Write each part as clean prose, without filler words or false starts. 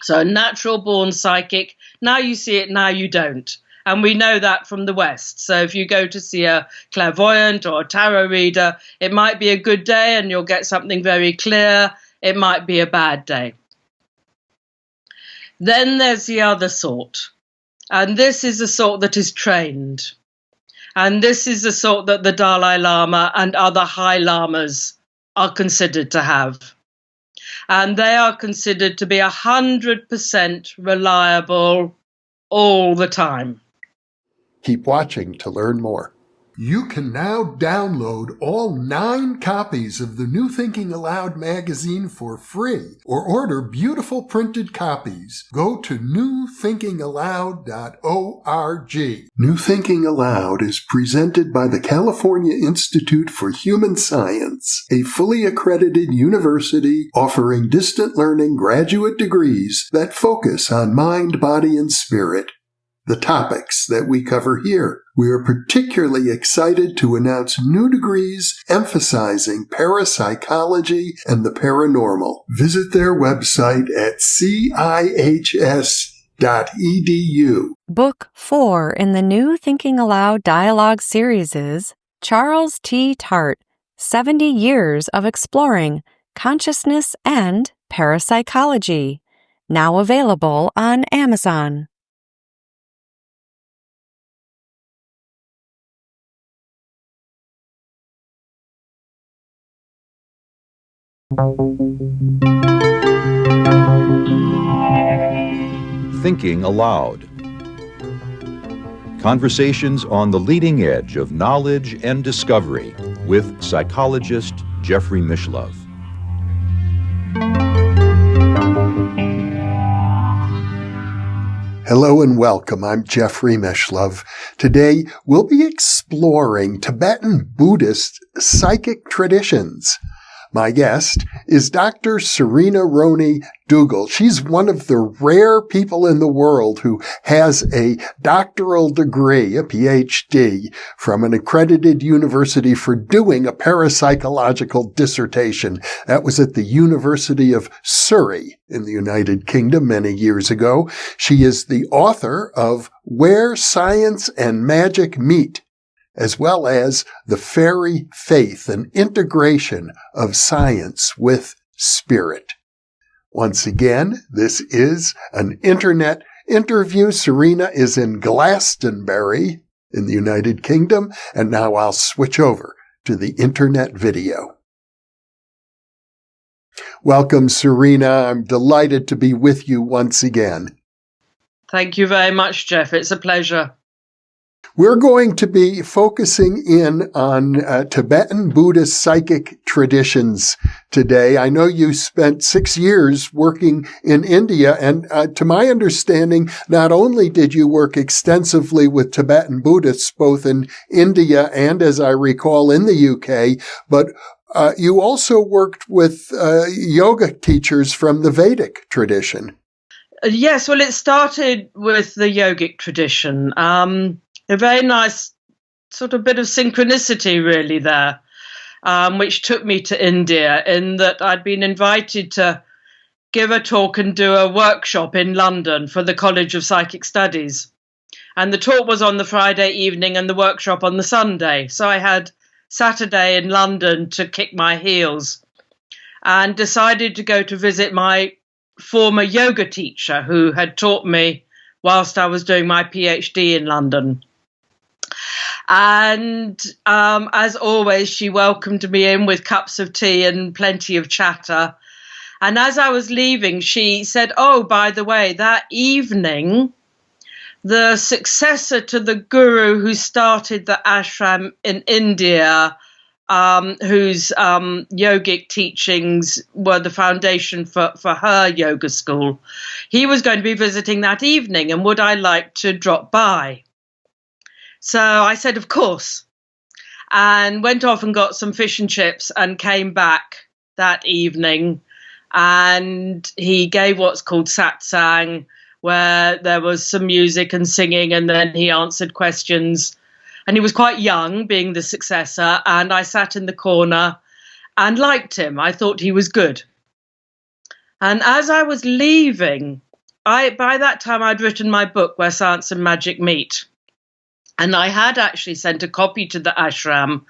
So a natural born psychic, now you see it, now you don't. And we know that from the West. So if you go to see a clairvoyant or a tarot reader, it might be a good day and you'll get something very clear. It might be a bad day. Then there's the other sort. And this is the sort that is trained. And this is the sort that the Dalai Lama and other high lamas are considered to have. And they are considered to be 100% reliable all the time. Keep watching to learn more. You can now download all 9 copies of the New Thinking Aloud magazine for free or order beautiful printed copies. Go to newthinkingaloud.org. New Thinking Aloud is presented by the California Institute for Human Science, a fully accredited university offering distant learning graduate degrees that focus on mind, body, and spirit. The topics that we cover here. We are particularly excited to announce new degrees emphasizing parapsychology and the paranormal. Visit their website at cihs.edu. Book 4 in the New Thinking Aloud dialogue series is Charles T. Tart, 70 Years of Exploring Consciousness and Parapsychology, now available on Amazon. Thinking Aloud. Conversations on the leading edge of knowledge and discovery with psychologist Jeffrey Mishlove. Hello and welcome. I'm Jeffrey Mishlove. Today we'll be exploring Tibetan Buddhist psychic traditions. My guest is Dr. Serena Rooney-Dougal. She's one of the rare people in the world who has a doctoral degree, a PhD, from an accredited university for doing a parapsychological dissertation. That was at the University of Surrey in the United Kingdom many years ago. She is the author of Where Science and Magic Meet, as well as The Fairy Faith, an integration of science with spirit. Once again, this is an internet interview. Serena is in Glastonbury in the United Kingdom, and now I'll switch over to the internet video. Welcome, Serena. I'm delighted to be with you once again. Thank you very much, Jeff. It's a pleasure. We're going to be focusing in on Tibetan Buddhist psychic traditions today. I know you spent 6 years working in India, and to my understanding, not only did you work extensively with Tibetan Buddhists, both in India and, as I recall, in the UK, but you also worked with yoga teachers from the Vedic tradition. Yes, well, it started with the yogic tradition. A very nice sort of bit of synchronicity really there, which took me to India, in that I'd been invited to give a talk and do a workshop in London for the College of Psychic Studies. And the talk was on the Friday evening and the workshop on the Sunday. So I had Saturday in London to kick my heels and decided to go to visit my former yoga teacher who had taught me whilst I was doing my PhD in London. And as always, she welcomed me in with cups of tea and plenty of chatter. And as I was leaving, she said, "Oh, by the way, that evening, the successor to the guru who started the ashram in India, whose yogic teachings were the foundation for her yoga school, he was going to be visiting that evening, and would I like to drop by?" So I said, of course, and went off and got some fish and chips and came back that evening. And he gave what's called satsang, where there was some music and singing, and then he answered questions. And he was quite young, being the successor, and I sat in the corner and liked him. I thought he was good. And as I was leaving, by that time I'd written my book, Where Science and Magic Meet. And I had actually sent a copy to the ashram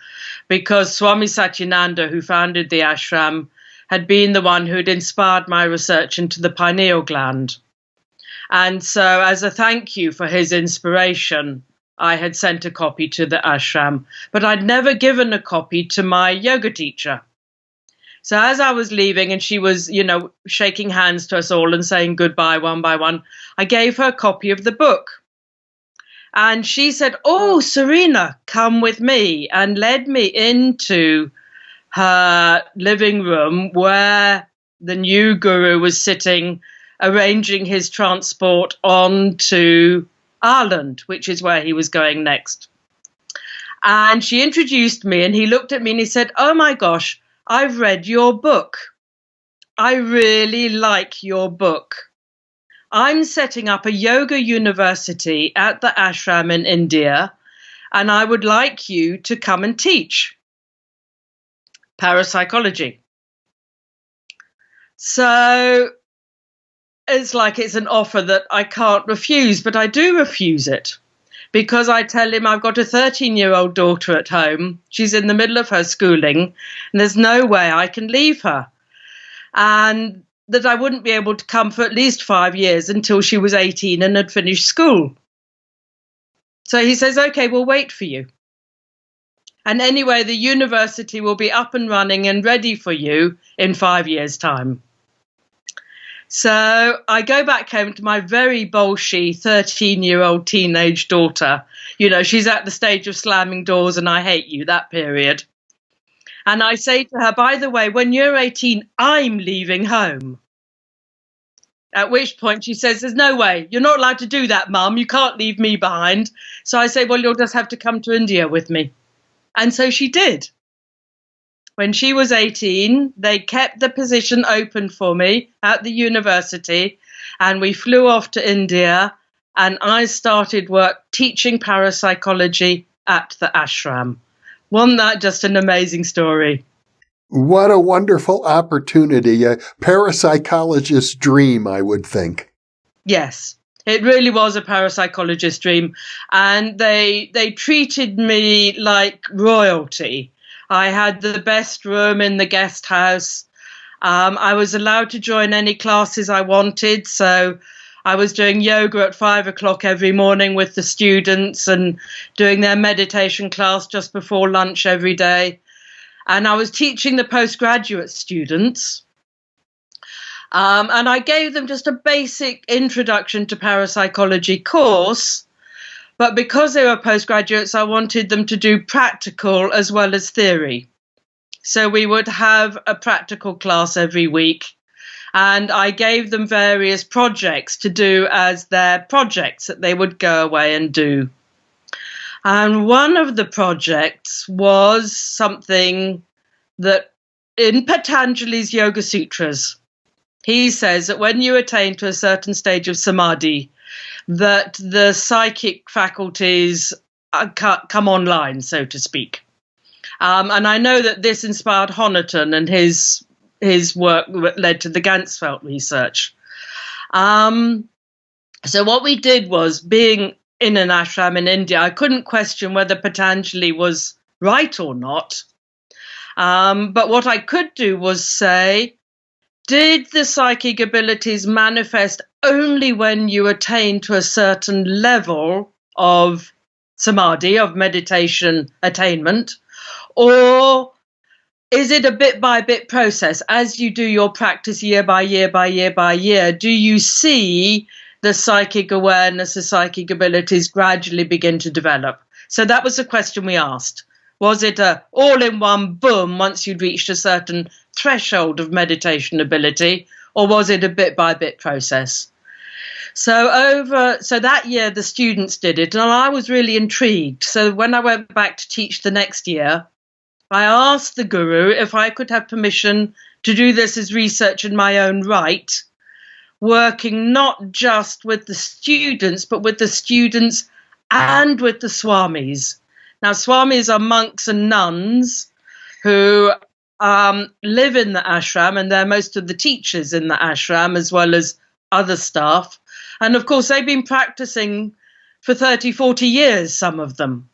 because Swami Satyananda, who founded the ashram, had been the one who'd inspired my research into the pineal gland. And so as a thank you for his inspiration, I had sent a copy to the ashram, but I'd never given a copy to my yoga teacher. So as I was leaving and she was, shaking hands to us all and saying goodbye one by one, I gave her a copy of the book. And she said, "Oh, Serena, come with me," and led me into her living room where the new guru was sitting, arranging his transport on to Ireland, which is where he was going next. And she introduced me and he looked at me and he said, "Oh my gosh, I've read your book. I really like your book. I'm setting up a yoga university at the ashram in India, and I would like you to come and teach parapsychology." So it's like it's an offer that I can't refuse, but I do refuse it because I tell him I've got a 13-year-old daughter at home. She's in the middle of her schooling, and there's no way I can leave her. And that I wouldn't be able to come for at least 5 years until she was 18 and had finished school. So he says, "Okay, we'll wait for you. And anyway, the university will be up and running and ready for you in 5 years' time." So I go back home to my very bolshy 13-year-old teenage daughter. She's at the stage of slamming doors and I hate you, that period. And I say to her, "By the way, when you're 18, I'm leaving home." At which point she says, "There's no way. You're not allowed to do that, Mum. You can't leave me behind." So I say, "Well, you'll just have to come to India with me." And so she did. When she was 18, they kept the position open for me at the university, and we flew off to India, and I started work teaching parapsychology at the ashram. Wasn't that just an amazing story? What a wonderful opportunity, a parapsychologist's dream, I would think. Yes, it really was a parapsychologist's dream. And they treated me like royalty. I had the best room in the guest house. I was allowed to join any classes I wanted. So I was doing yoga at 5 o'clock every morning with the students and doing their meditation class just before lunch every day. And I was teaching the postgraduate students. And I gave them just a basic introduction to parapsychology course. But because they were postgraduates, I wanted them to do practical as well as theory. So we would have a practical class every week. And I gave them various projects to do as their projects that they would go away and do. And one of the projects was something that in Patanjali's Yoga Sutras, he says that when you attain to a certain stage of samadhi, that the psychic faculties come online, so to speak. And I know that this inspired Honiton and his work led to the Ganzfeld research. So what we did was, being in an ashram in India, I couldn't question whether Patanjali was right or not. But what I could do was say, did the psychic abilities manifest only when you attain to a certain level of samadhi, of meditation attainment, or is it a bit by bit process? As you do your practice year by year by year by year, do you see the psychic awareness, the psychic abilities gradually begin to develop? So that was the question we asked. Was it a all-in-one boom once you'd reached a certain threshold of meditation ability, or was it a bit-by-bit process? So that year the students did it, and I was really intrigued. So when I went back to teach the next year, I asked the guru if I could have permission to do this as research in my own right, working not just with the students, but with the students and with the swamis. Now, swamis are monks and nuns who live in the ashram, and they're most of the teachers in the ashram, as well as other staff. And of course, they've been practicing for 30, 40 years, some of them.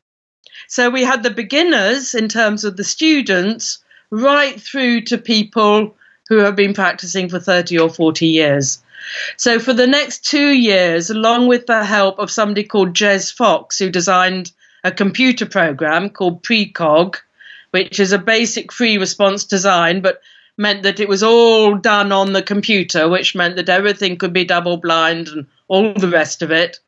So we had the beginners in terms of the students right through to people who have been practicing for 30 or 40 years. So for the next 2 years, along with the help of somebody called Jez Fox, who designed a computer program called Precog, which is a basic free response design, but meant that it was all done on the computer, which meant that everything could be double blind and all the rest of it.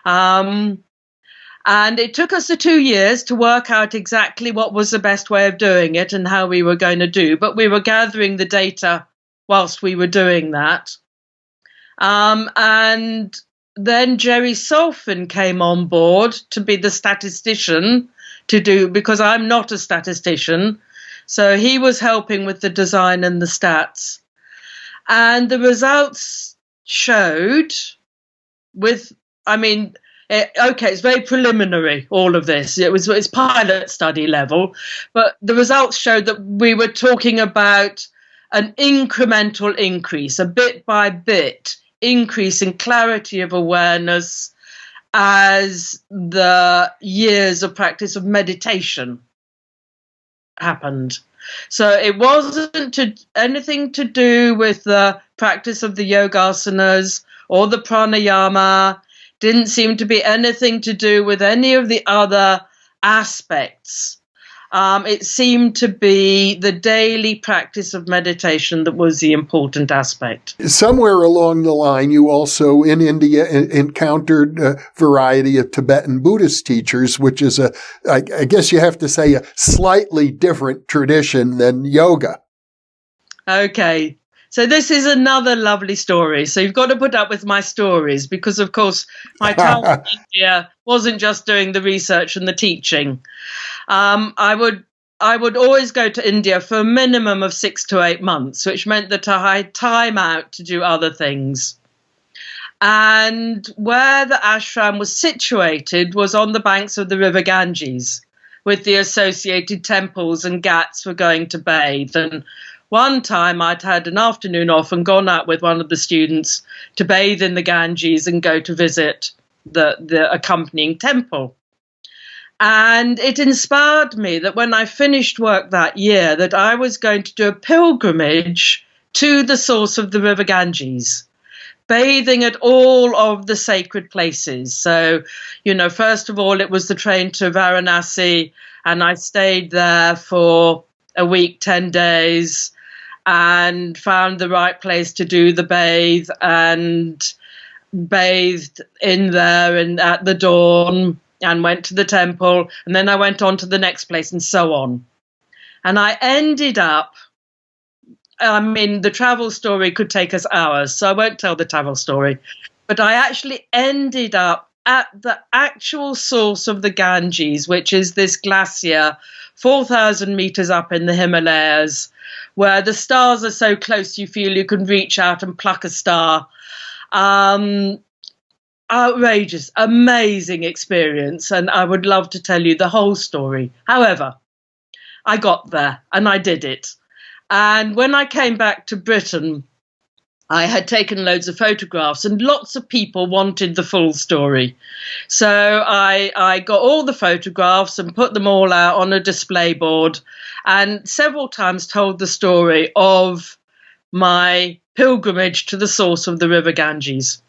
And it took us the 2 years to work out exactly what was the best way of doing it and how we were going to do. But we were gathering the data whilst we were doing that. And then Jerry Solfin came on board to be the statistician because I'm not a statistician. So he was helping with the design and the stats. And the results showed it's very preliminary, all of this. It's pilot study level, but the results showed that we were talking about an incremental increase, a bit by bit increase in clarity of awareness as the years of practice of meditation happened. So it wasn't anything to do with the practice of the yogasanas or the pranayama. Didn't seem to be anything to do with any of the other aspects. It seemed to be the daily practice of meditation that was the important aspect. Somewhere along the line, you also in India encountered a variety of Tibetan Buddhist teachers, which is I guess you have to say, a slightly different tradition than yoga. Okay. So this is another lovely story. So you've got to put up with my stories because, of course, my time in India wasn't just doing the research and the teaching. I would always go to India for a minimum of 6 to 8 months, which meant that I had time out to do other things. And where the ashram was situated was on the banks of the river Ganges, with the associated temples and ghats for going to bathe. And one time I'd had an afternoon off and gone out with one of the students to bathe in the Ganges and go to visit the accompanying temple. And it inspired me that when I finished work that year, that I was going to do a pilgrimage to the source of the river Ganges, bathing at all of the sacred places. So, first of all, it was the train to Varanasi, and I stayed there for a week, 10 days, and found the right place to do the bathe, and bathed in there and at the dawn, and went to the temple, and then I went on to the next place, and so on. And I ended up, the travel story could take us hours, so I won't tell the travel story, but I actually ended up at the actual source of the Ganges, which is this glacier 4,000 meters up in the Himalayas, where the stars are so close you feel you can reach out and pluck a star. Outrageous, amazing experience, and I would love to tell you the whole story. However, I got there and I did it. And when I came back to Britain, I had taken loads of photographs and lots of people wanted the full story. So I got all the photographs and put them all out on a display board, and several times told the story of my pilgrimage to the source of the river Ganges.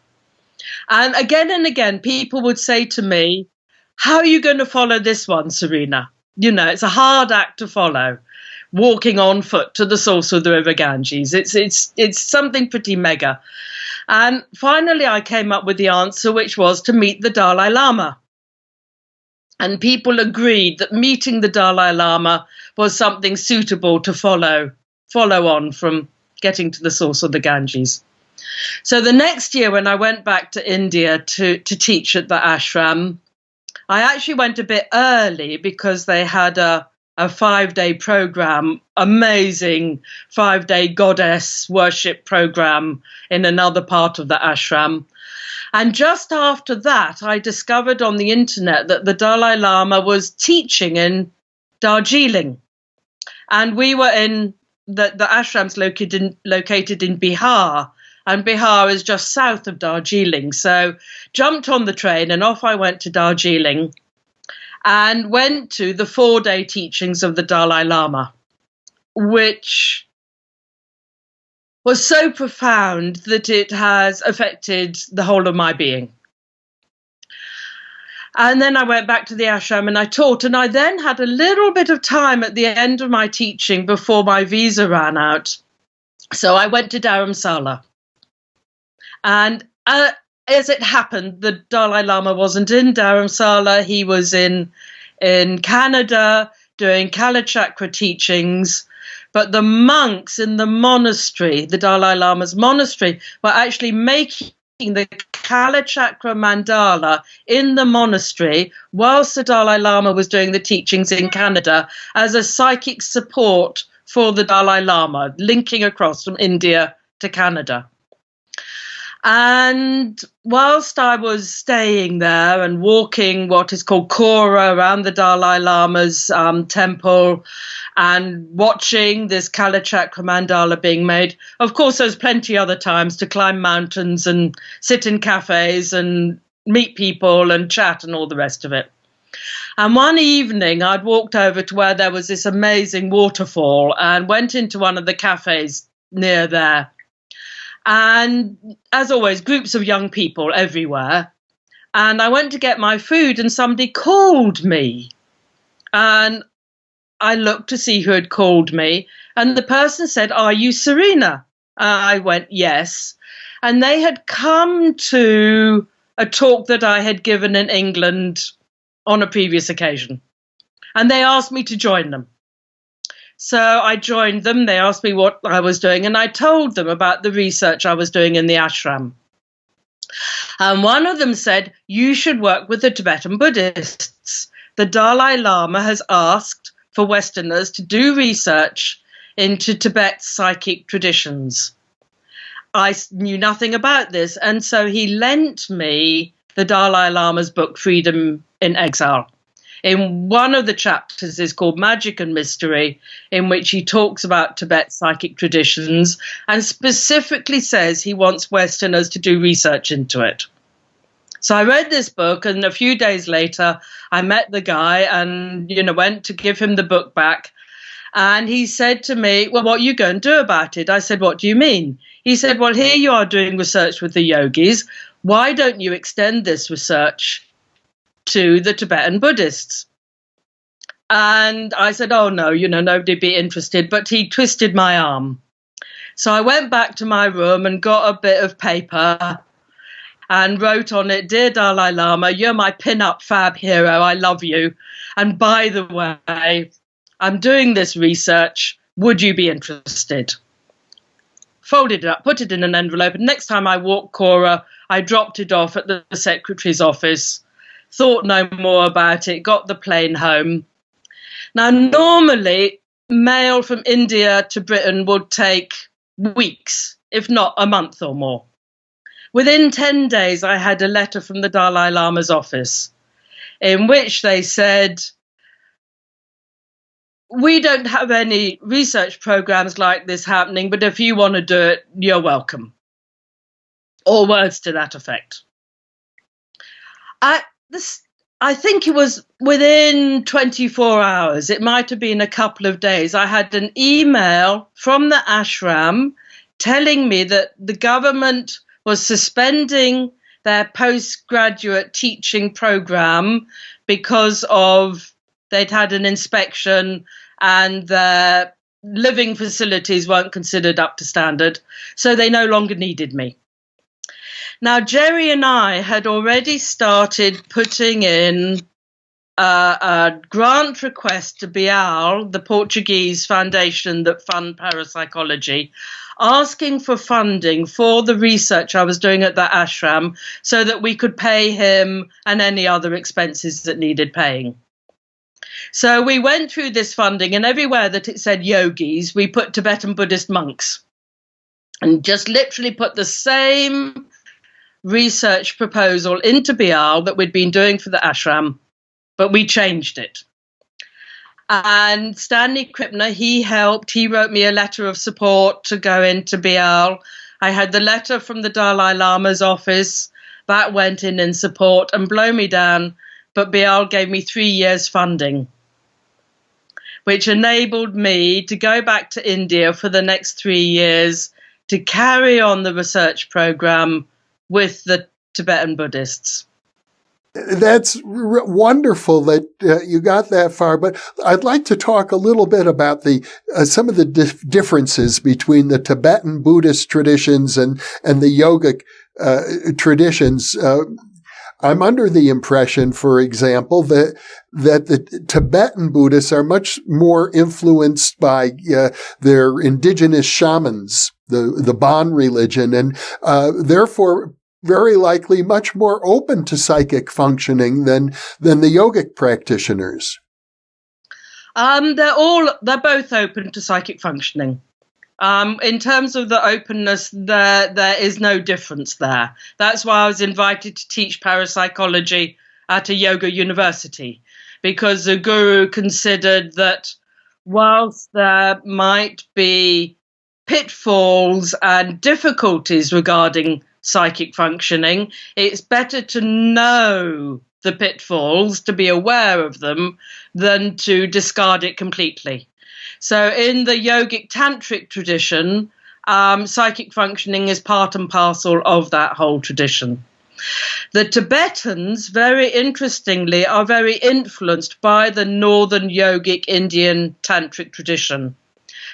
And again, people would say to me, how are you going to follow this one, Serena? It's a hard act to follow, walking on foot to the source of the river Ganges. It's something pretty mega. And finally, I came up with the answer, which was to meet the Dalai Lama. And people agreed that meeting the Dalai Lama was something suitable to follow on from getting to the source of the Ganges. So the next year, when I went back to India to teach at the ashram, I actually went a bit early because they had a 5-day program, amazing 5-day goddess worship program in another part of the ashram. And just after that, I discovered on the internet that the Dalai Lama was teaching in Darjeeling. And we were in the ashram's located in Bihar. and Bihar is just south of Darjeeling. So jumped on the train and off I went to Darjeeling and went to the 4-day teachings of the Dalai Lama, which was so profound that it has affected the whole of my being. And then I went back to the ashram and I taught, and I then had a little bit of time at the end of my teaching before my visa ran out. So I went to Dharamsala. And as it happened, the Dalai Lama wasn't in Dharamsala. He was in Canada doing Kalachakra teachings. But the monks in the monastery, the Dalai Lama's monastery, were actually making the Kalachakra mandala in the monastery whilst the Dalai Lama was doing the teachings in Canada as a psychic support for the Dalai Lama, linking across from India to Canada. And whilst I was staying there and walking what is called Kora around the Dalai Lama's temple and watching this Kalachakra mandala being made, of course, there's plenty other times to climb mountains and sit in cafes and meet people and chat and all the rest of it. And one evening I'd walked over to where there was this amazing waterfall and went into one of the cafes near there. And as always, groups of young people everywhere. And I went to get my food and somebody called me. And I looked to see who had called me. And the person said, "Are you Serena?" I went, "Yes." And they had come to a talk that I had given in England on a previous occasion. And they asked me to join them. So I joined them. They asked me what I was doing, and I told them about the research I was doing in the ashram. And one of them said, "You should work with the Tibetan Buddhists. The Dalai Lama has asked for Westerners to do research into Tibet's psychic traditions." I knew nothing about this, and so he lent me the Dalai Lama's book, Freedom in Exile. In one of the chapters is called Magic and Mystery, in which he talks about Tibet's psychic traditions and specifically says he wants Westerners to do research into it. So I read this book, and a few days later, I met the guy and, went to give him the book back. And he said to me, "Well, what are you going to do about it?" I said, "What do you mean?" He said, "Well, here you are doing research with the yogis. Why don't you extend this research to the Tibetan Buddhists?" And I said, "Oh, no, nobody'd be interested." But he twisted my arm. So I went back to my room and got a bit of paper and wrote on it, "Dear Dalai Lama, you're my pin-up fab hero. I love you. And by the way, I'm doing this research. Would you be interested?" Folded it up, put it in an envelope. And next time I walked Kora, I dropped it off at the secretary's office. Thought no more about it, got the plane home. Now, normally, mail from India to Britain would take weeks, if not a month or more. Within 10 days, I had a letter from the Dalai Lama's office in which they said, "We don't have any research programs like this happening, but if you want to do it, you're welcome." Or words to that effect. I think it was within 24 hours, it might have been a couple of days, I had an email from the ashram telling me that the government was suspending their postgraduate teaching program because they'd had an inspection and their living facilities weren't considered up to standard, so they no longer needed me. Now, Jerry and I had already started putting in a grant request to Bigelow, the Portuguese foundation that fund parapsychology, asking for funding for the research I was doing at that ashram so that we could pay him and any other expenses that needed paying. So we went through this funding, and everywhere that it said yogis, we put Tibetan Buddhist monks, and just literally put the same research proposal into Bigelow that we'd been doing for the ashram, but we changed it. And Stanley Krippner, he wrote me a letter of support to go into Bigelow. I had the letter from the Dalai Lama's office that went in support and blow me down, but Bial gave me 3 years funding, which enabled me to go back to India for the next 3 years to carry on the research program with the Tibetan Buddhists. That's wonderful that you got that far, but I'd like to talk a little bit about the some of the differences between the Tibetan Buddhist traditions and the yogic traditions. I'm under the impression, for example, that the Tibetan Buddhists are much more influenced by their indigenous shamans, the Bon religion, and therefore very likely much more open to psychic functioning than the yogic practitioners. They're both open to psychic functioning. In terms of the openness, there is no difference there. That's why I was invited to teach parapsychology at a yoga university, because the guru considered that whilst there might be pitfalls and difficulties regarding psychic functioning, it's better to know the pitfalls, to be aware of them, than to discard it completely. So in the yogic tantric tradition, psychic functioning is part and parcel of that whole tradition. The Tibetans, very interestingly, are very influenced by the northern yogic Indian tantric tradition.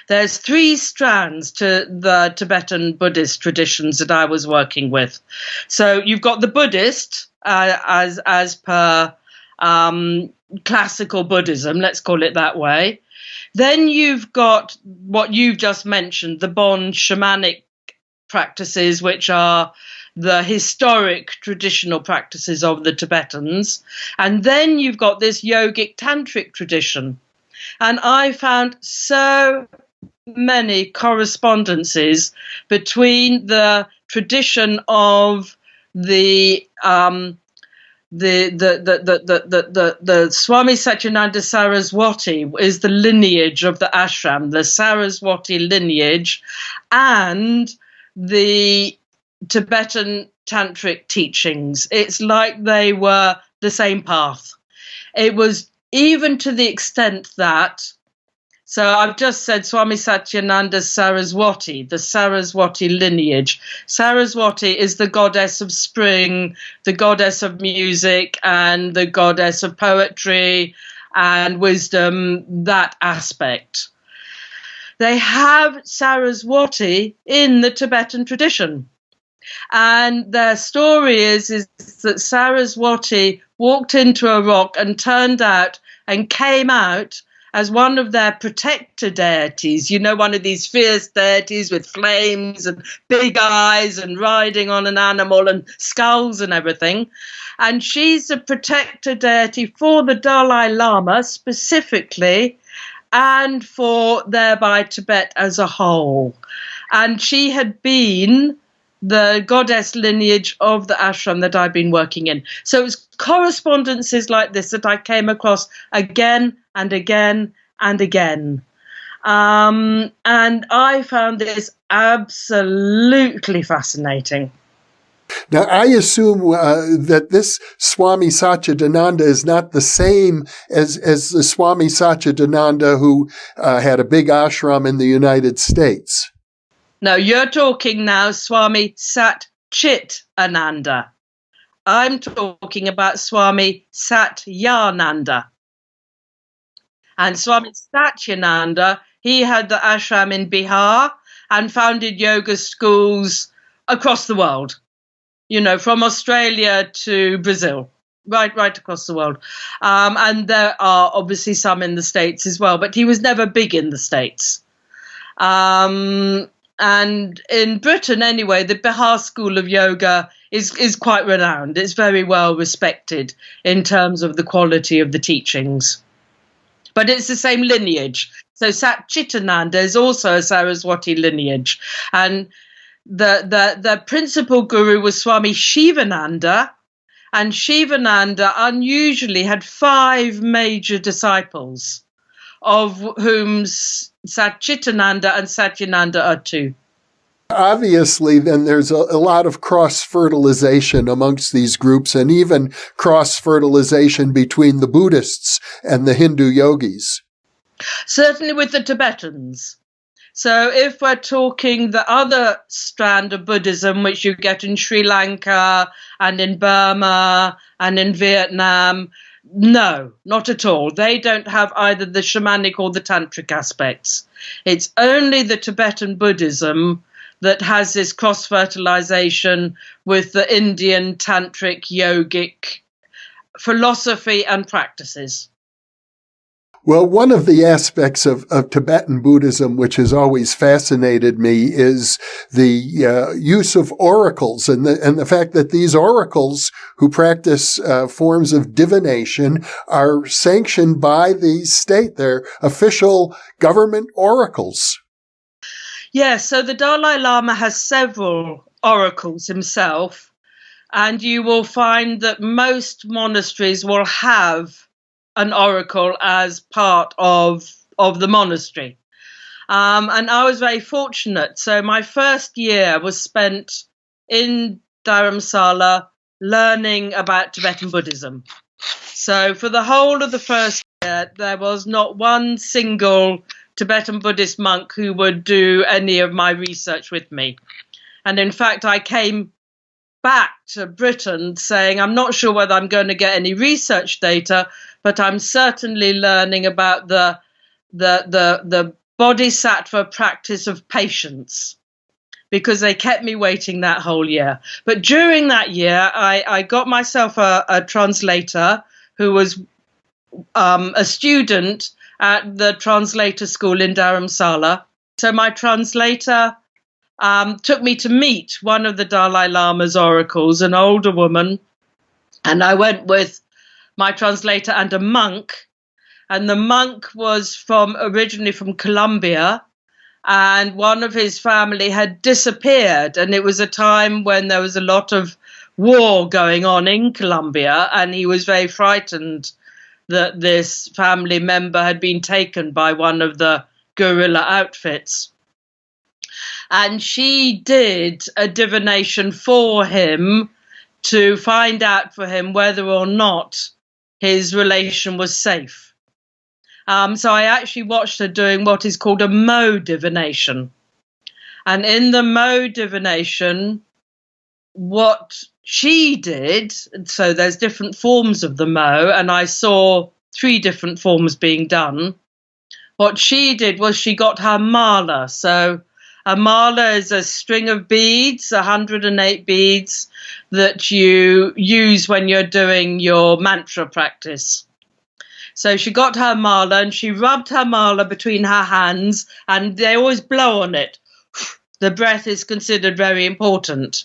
There's 3 strands to the Tibetan Buddhist traditions that I was working with. So you've got the Buddhist, as per classical Buddhism, let's call it that way. Then you've got what you've just mentioned, the Bon shamanic practices, which are the historic traditional practices of the Tibetans. And then you've got this yogic tantric tradition. And I found so many correspondences between the tradition of the Swami Satyananda Saraswati is the lineage of the ashram, the Saraswati lineage, and the Tibetan tantric teachings. It's like they were the same path. It was even to the extent that, so I've just said Swami Satyananda Saraswati, the Saraswati lineage. Saraswati is the goddess of spring, the goddess of music, and the goddess of poetry and wisdom, that aspect. They have Saraswati in the Tibetan tradition. And their story is that Saraswati walked into a rock and turned out and came out as one of their protector deities, you know, one of these fierce deities with flames and big eyes and riding on an animal and skulls and everything. And she's a protector deity for the Dalai Lama specifically, and for thereby Tibet as a whole. And she had been the goddess lineage of the ashram that I've been working in. So it was correspondences like this that I came across again and again and again. And I found this absolutely fascinating. Now, I assume that this Swami Satchidananda is not the same as the Swami Satchidananda who had a big ashram in the United States. No, you're talking now Swami Satchitananda. I'm talking about Swami Satyananda. And Swami Satyananda, he had the ashram in Bihar and founded yoga schools across the world, you know, from Australia to Brazil, right across the world. And there are obviously some in the States as well, but he was never big in the States. And in Britain, anyway, the Bihar School of Yoga is quite renowned. It's very well respected in terms of the quality of the teachings. But it's the same lineage. So Satchitananda is also a Saraswati lineage. And the principal guru was Swami Shivananda. And Shivananda unusually had 5 major disciples, of whom Satchitananda and Satyananda are 2. Obviously, then there's a lot of cross-fertilization amongst these groups, and even cross-fertilization between the Buddhists and the Hindu yogis. Certainly with the Tibetans. So if we're talking the other strand of Buddhism, which you get in Sri Lanka and in Burma and in Vietnam, no, not at all. They don't have either the shamanic or the tantric aspects. It's only the Tibetan Buddhism that has this cross-fertilization with the Indian tantric yogic philosophy and practices. Well, one of the aspects of Tibetan Buddhism, which has always fascinated me, is the use of oracles and the fact that these oracles who practice forms of divination are sanctioned by the state. They're official government oracles. Yes, so the Dalai Lama has several oracles himself, and you will find that most monasteries will have an oracle as part of the monastery. And I was very fortunate. So my first year was spent in Dharamsala learning about Tibetan Buddhism. So for the whole of the first year, there was not one single Tibetan Buddhist monk who would do any of my research with me. And in fact, I came back to Britain saying, I'm not sure whether I'm going to get any research data, but I'm certainly learning about the bodhisattva practice of patience, because they kept me waiting that whole year. But during that year, I got myself a translator who was a student at the translator school in Dharamsala. So my translator took me to meet one of the Dalai Lama's oracles, an older woman, and I went with my translator and a monk, and the monk was originally from Colombia, and one of his family had disappeared, and it was a time when there was a lot of war going on in Colombia, and he was very frightened that this family member had been taken by one of the guerrilla outfits. And she did a divination for him to find out for him whether or not his relation was safe. So I actually watched her doing what is called a Mo divination. And in the Mo divination, what she did, so there's different forms of the Mo, and I saw 3 different forms being done. What she did was she got her mala. So a mala is a string of beads, 108 beads, that you use when you're doing your mantra practice. So she got her mala and she rubbed her mala between her hands, and they always blow on it. The breath is considered very important.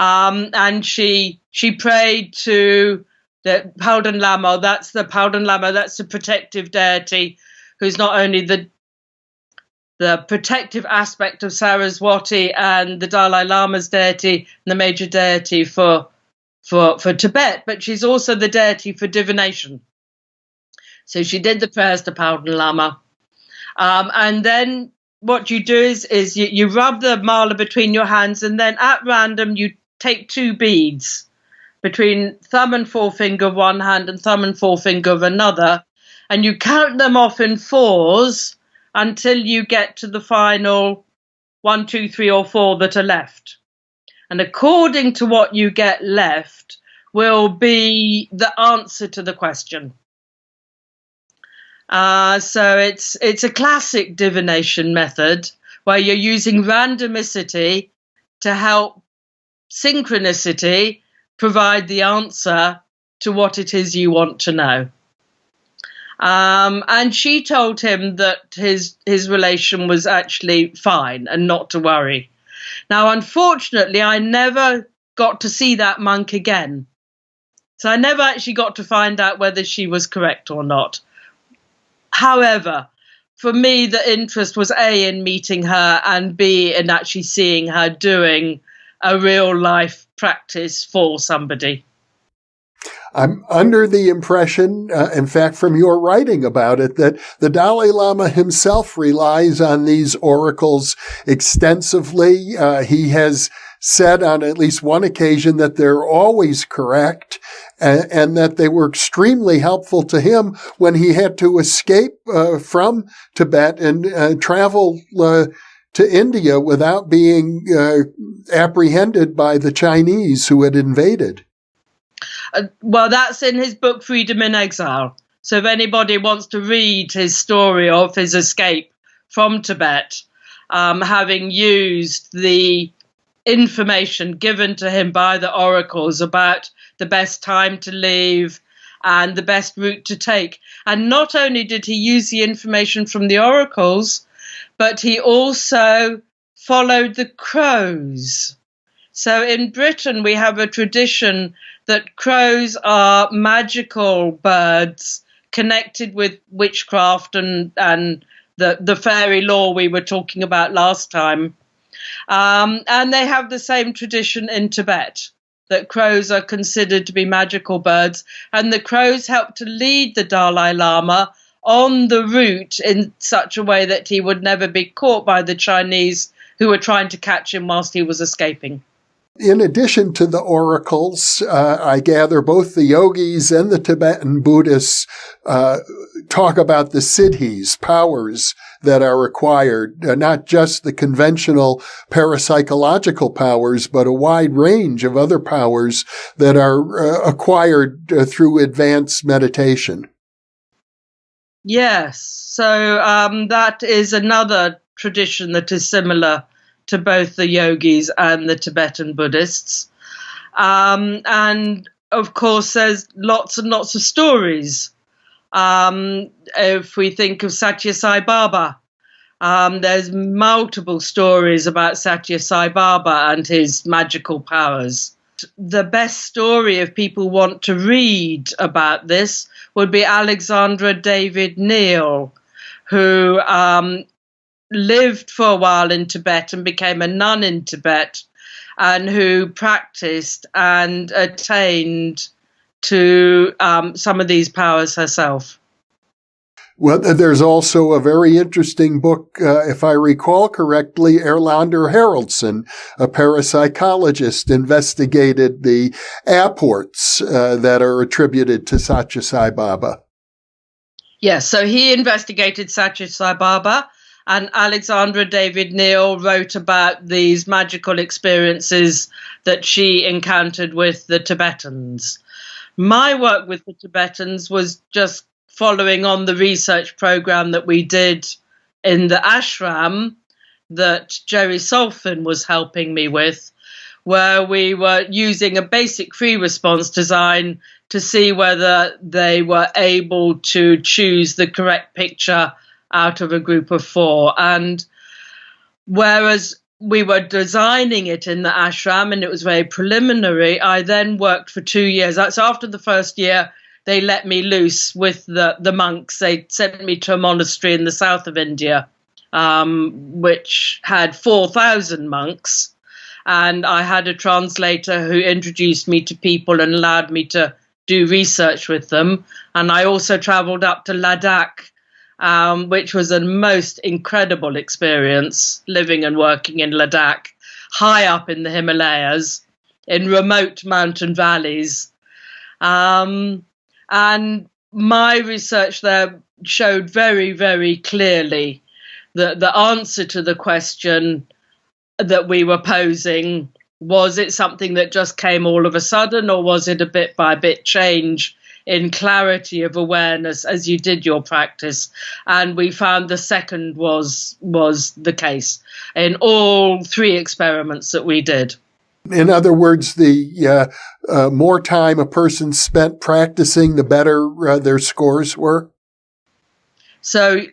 And she prayed to the Pauden Lama. That's the Pauden Lama, that's the protective deity, who's not only the protective aspect of Saraswati and the Dalai Lama's deity, and the major deity for Tibet, but she's also the deity for divination. So she did the prayers to Pauden Lama. And then what you do is you rub the mala between your hands, and then at random you take 2 beads between thumb and forefinger of one hand and thumb and forefinger of another, and you count them off in 4s until you get to the final 1, 2, 3, or 4 that are left. And according to what you get left will be the answer to the question. So it's a classic divination method where you're using randomicity to help synchronicity provide the answer to what it is you want to know. And she told him that his relation was actually fine and not to worry. Now, unfortunately, I never got to see that monk again. So I never actually got to find out whether she was correct or not. However, for me, the interest was A, in meeting her, and B, in actually seeing her doing a real life practice for somebody. I'm under the impression, in fact, from your writing about it, that the Dalai Lama himself relies on these oracles extensively. He has said on at least one occasion that they're always correct and that they were extremely helpful to him when he had to escape from Tibet and travel to India without being apprehended by the Chinese who had invaded. Well, that's in his book, Freedom in Exile. So if anybody wants to read his story of his escape from Tibet, having used the information given to him by the oracles about the best time to leave and the best route to take. And not only did he use the information from the oracles, but he also followed the crows. So in Britain, we have a tradition that crows are magical birds connected with witchcraft and the fairy lore we were talking about last time. And they have the same tradition in Tibet, that crows are considered to be magical birds. And the crows help to lead the Dalai Lama on the route in such a way that he would never be caught by the Chinese who were trying to catch him whilst he was escaping. In addition to the oracles, I gather both the yogis and the Tibetan Buddhists talk about the siddhis, powers that are required, not just the conventional parapsychological powers, but a wide range of other powers that are acquired through advanced meditation. Yes, so that is another tradition that is similar to both the yogis and the Tibetan Buddhists. And of course, there's lots and lots of stories. If we think of Satya Sai Baba, there's multiple stories about Satya Sai Baba and his magical powers. The best story, if people want to read about this, would be Alexandra David Neal, who lived for a while in Tibet and became a nun in Tibet, and who practiced and attained to some of these powers herself. Well, there's also a very interesting book, if I recall correctly. Erlander Haraldson, a parapsychologist, investigated the apports that are attributed to Satya Sai Baba. Yes, so he investigated Satya Sai Baba, and Alexandra David Neal wrote about these magical experiences that she encountered with the Tibetans. My work with the Tibetans was just following on the research program that we did in the ashram that Jerry Solfin was helping me with, where we were using a basic free response design to see whether they were able to choose the correct picture out of a group of 4. And whereas we were designing it in the ashram and it was very preliminary, I then worked for 2 years. So after the first year, they let me loose with the monks. They sent me to a monastery in the south of India, which had 4,000 monks. And I had a translator who introduced me to people and allowed me to do research with them. And I also traveled up to Ladakh, which was a most incredible experience, living and working in Ladakh, high up in the Himalayas, in remote mountain valleys. And my research there showed very, very clearly that the answer to the question that we were posing, was it something that just came all of a sudden, or was it a bit by bit change in clarity of awareness as you did your practice? And we found the second was the case in all 3 experiments that we did. In other words, the more time a person spent practicing, the better their scores were? So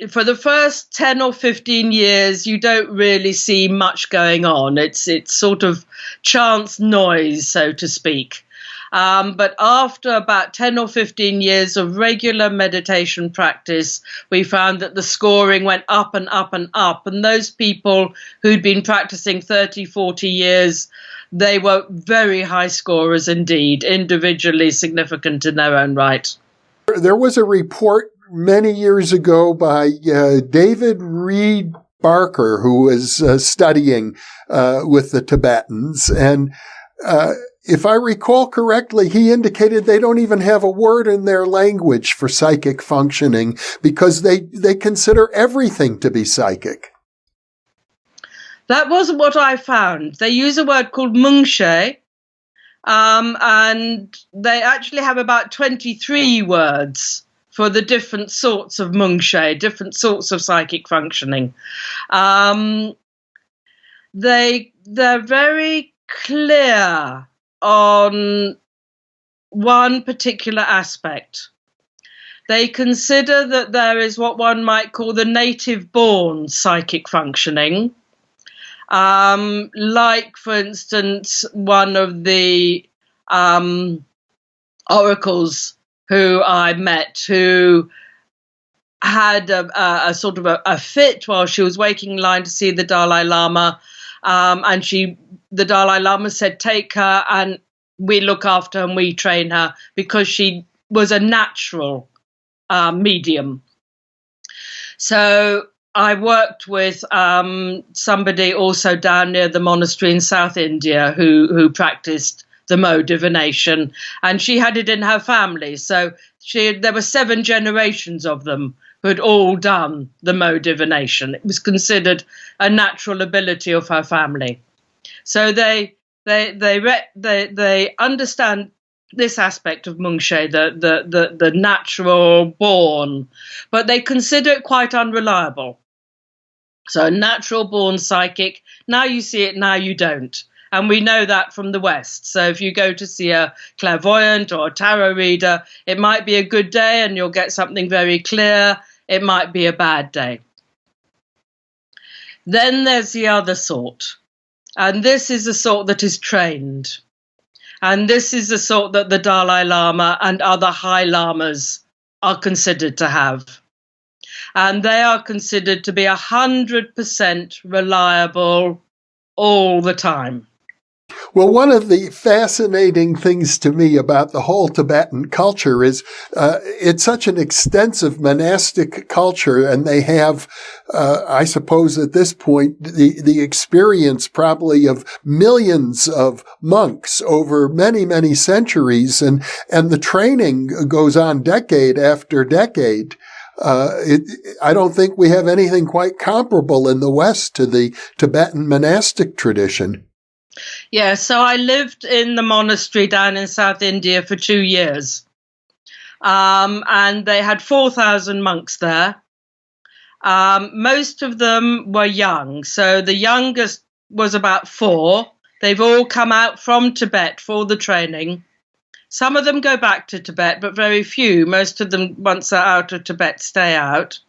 for the first 10 or 15 years, you don't really see much going on. It's sort of chance noise, so to speak. But after about 10 or 15 years of regular meditation practice, we found that the scoring went up and up and up. And those people who'd been practicing 30, 40 years, they were very high scorers indeed, individually significant in their own right. There was a report many years ago by David Reed Barker, who was studying with the Tibetans. And if I recall correctly, he indicated they don't even have a word in their language for psychic functioning because they consider everything to be psychic. That wasn't what I found. They use a word called mungshe, and they actually have about 23 words for the different sorts of mungshe, different sorts of psychic functioning. They're very clear on one particular aspect. They consider that there is what one might call the native-born psychic functioning. Like, for instance, one of the oracles who I met, who had a sort of a fit while she was waiting in line to see the Dalai Lama, and the Dalai Lama said, "Take her, and we look after her and we train her," because she was a natural medium. So I worked with somebody also down near the monastery in South India who practiced the mode divination, and she had it in her family. So there were 7 generations of them who had all done the mode divination. It was considered a natural ability of her family. So they understand this aspect of mungshe, the natural born, but they consider it quite unreliable. So natural born psychic, now you see it, now you don't. And we know that from the West. So if you go to see a clairvoyant or a tarot reader, it might be a good day and you'll get something very clear. It might be a bad day. Then there's the other sort. And this is the sort that is trained. And this is the sort that the Dalai Lama and other high lamas are considered to have. And they are considered to be 100% reliable all the time. Well, one of the fascinating things to me about the whole Tibetan culture is it's such an extensive monastic culture, and they have, I suppose at this point, the experience probably of millions of monks over many, many centuries, and the training goes on decade after decade. I don't think we have anything quite comparable in the West to the Tibetan monastic tradition. Yeah, so I lived in the monastery down in South India for 2 years. And they had 4,000 monks there. Most of them were young. So the youngest was about 4. They've all come out from Tibet for the training. Some of them go back to Tibet, but very few. Most of them, once they're out of Tibet, stay out.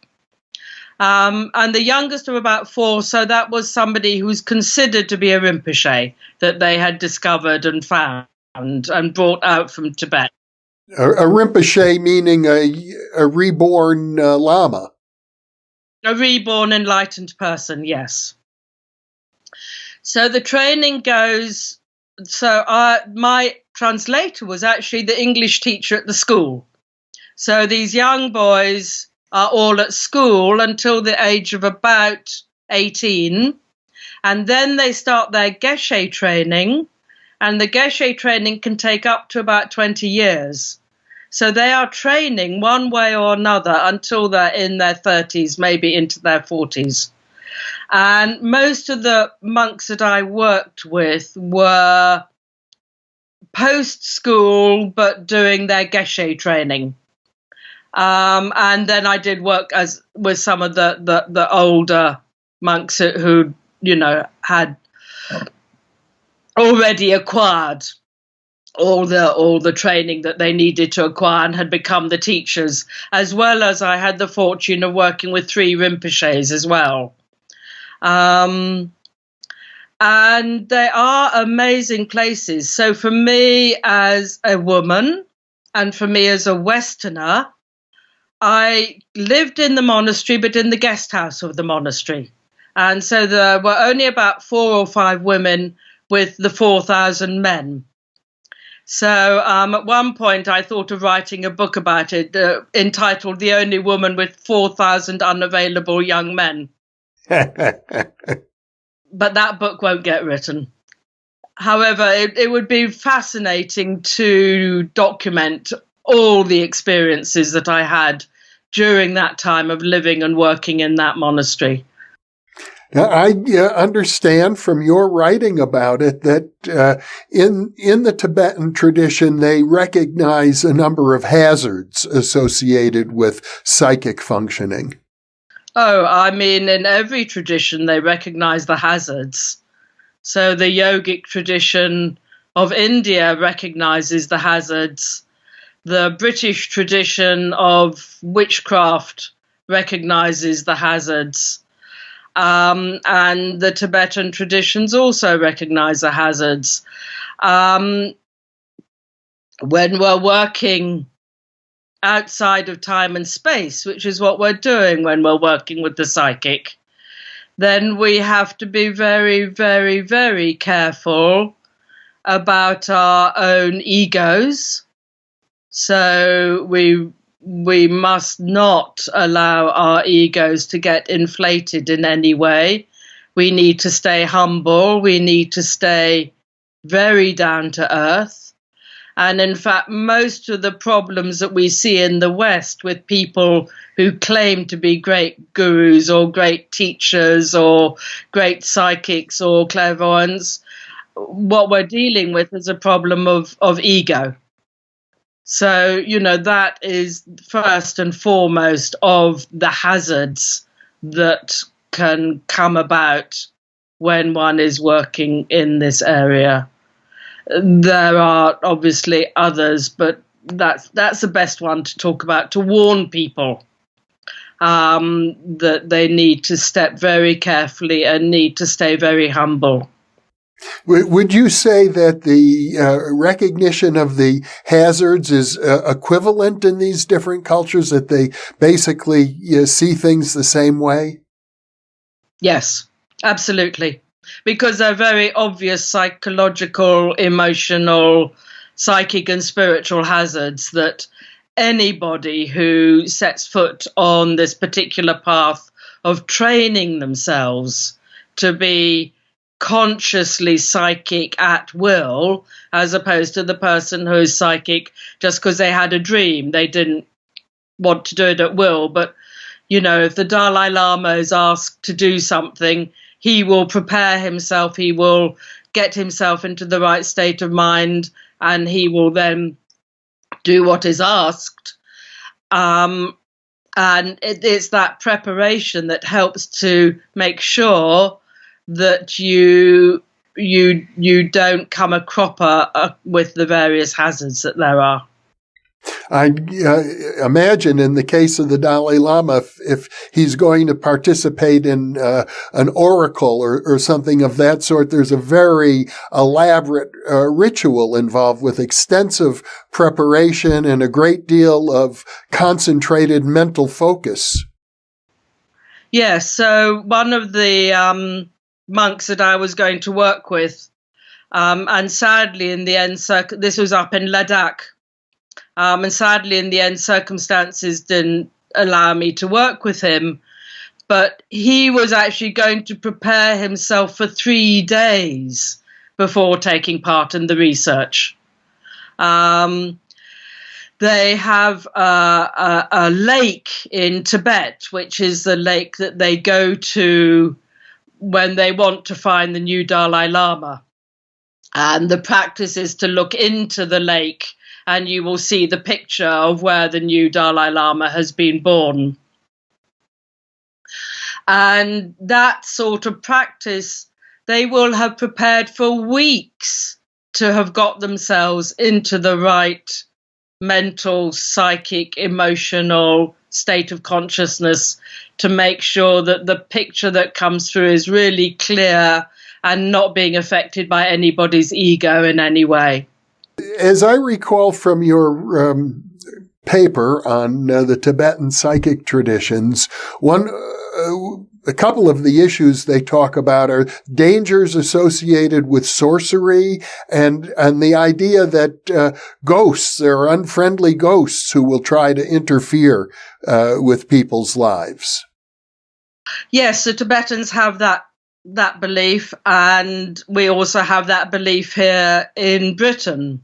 And the youngest of about 4, so that was somebody who's considered to be a Rinpoche that they had discovered and found and brought out from Tibet. A Rinpoche meaning a reborn Lama. A reborn enlightened person, yes. So the training goes, so my translator was actually the English teacher at the school. So these young boys are all at school until the age of about 18. And then they start their geshe training. And the geshe training can take up to about 20 years. So they are training one way or another until they're in their 30s, maybe into their 40s. And most of the monks that I worked with were post-school, but doing their geshe training. And then I did work with some of the older monks who had already acquired all the training that they needed to acquire and had become the teachers, as well as I had the fortune of working with 3 Rinpoches as well. And they are amazing places. So for me as a woman and for me as a Westerner, I lived in the monastery, but in the guest house of the monastery. And so there were only about 4 or 5 women with the 4,000 men. So at one point I thought of writing a book about it entitled The Only Woman with 4,000 Unavailable Young Men. But that book won't get written. However, it would be fascinating to document all the experiences that I had during that time of living and working in that monastery. Now, I understand from your writing about it that in the Tibetan tradition, they recognize a number of hazards associated with psychic functioning. Oh, I mean, in every tradition, they recognize the hazards. So the yogic tradition of India recognizes the hazards. The British tradition of witchcraft recognizes the hazards. And the Tibetan traditions also recognize the hazards. When we're working outside of time and space, which is what we're doing when we're working with the psychic, then we have to be very, very, very careful about our own egos. So we must not allow our egos to get inflated in any way. We need to stay humble. We need to stay very down to earth. And in fact, most of the problems that we see in the West with people who claim to be great gurus or great teachers or great psychics or clairvoyants, what we're dealing with is a problem of ego. So, that is first and foremost of the hazards that can come about when one is working in this area. There are obviously others, but that's the best one to talk about, to warn people that they need to step very carefully and need to stay very humble. Would you say that the recognition of the hazards is equivalent in these different cultures, that they basically see things the same way? Yes, absolutely. Because they're very obvious psychological, emotional, psychic and spiritual hazards that anybody who sets foot on this particular path of training themselves to be consciously psychic at will, as opposed to the person who's psychic just because they had a dream. They didn't want to do it at will. But, if the Dalai Lama is asked to do something, he will prepare himself, he will get himself into the right state of mind, and he will then do what is asked. And it's that preparation that helps to make sure that you don't come a cropper with the various hazards that there are. I imagine in the case of the Dalai Lama, if he's going to participate in an oracle or something of that sort, there's a very elaborate ritual involved with extensive preparation and a great deal of concentrated mental focus. Yes, so one of the monks that I was going to work with, and sadly in the end, this was up in Ladakh, and sadly in the end circumstances didn't allow me to work with him, but he was actually going to prepare himself for 3 days before taking part in the research. They have a lake in Tibet, which is the lake that they go to when they want to find the new Dalai Lama. And the practice is to look into the lake and you will see the picture of where the new Dalai Lama has been born. And that sort of practice, they will have prepared for weeks to have got themselves into the right mental, psychic, emotional state of consciousness to make sure that the picture that comes through is really clear and not being affected by anybody's ego in any way. As I recall from your paper on the Tibetan psychic traditions, one a couple of the issues they talk about are dangers associated with sorcery and the idea that ghosts, there are unfriendly ghosts who will try to interfere with people's lives. Yes, the Tibetans have that belief, and we also have that belief here in Britain.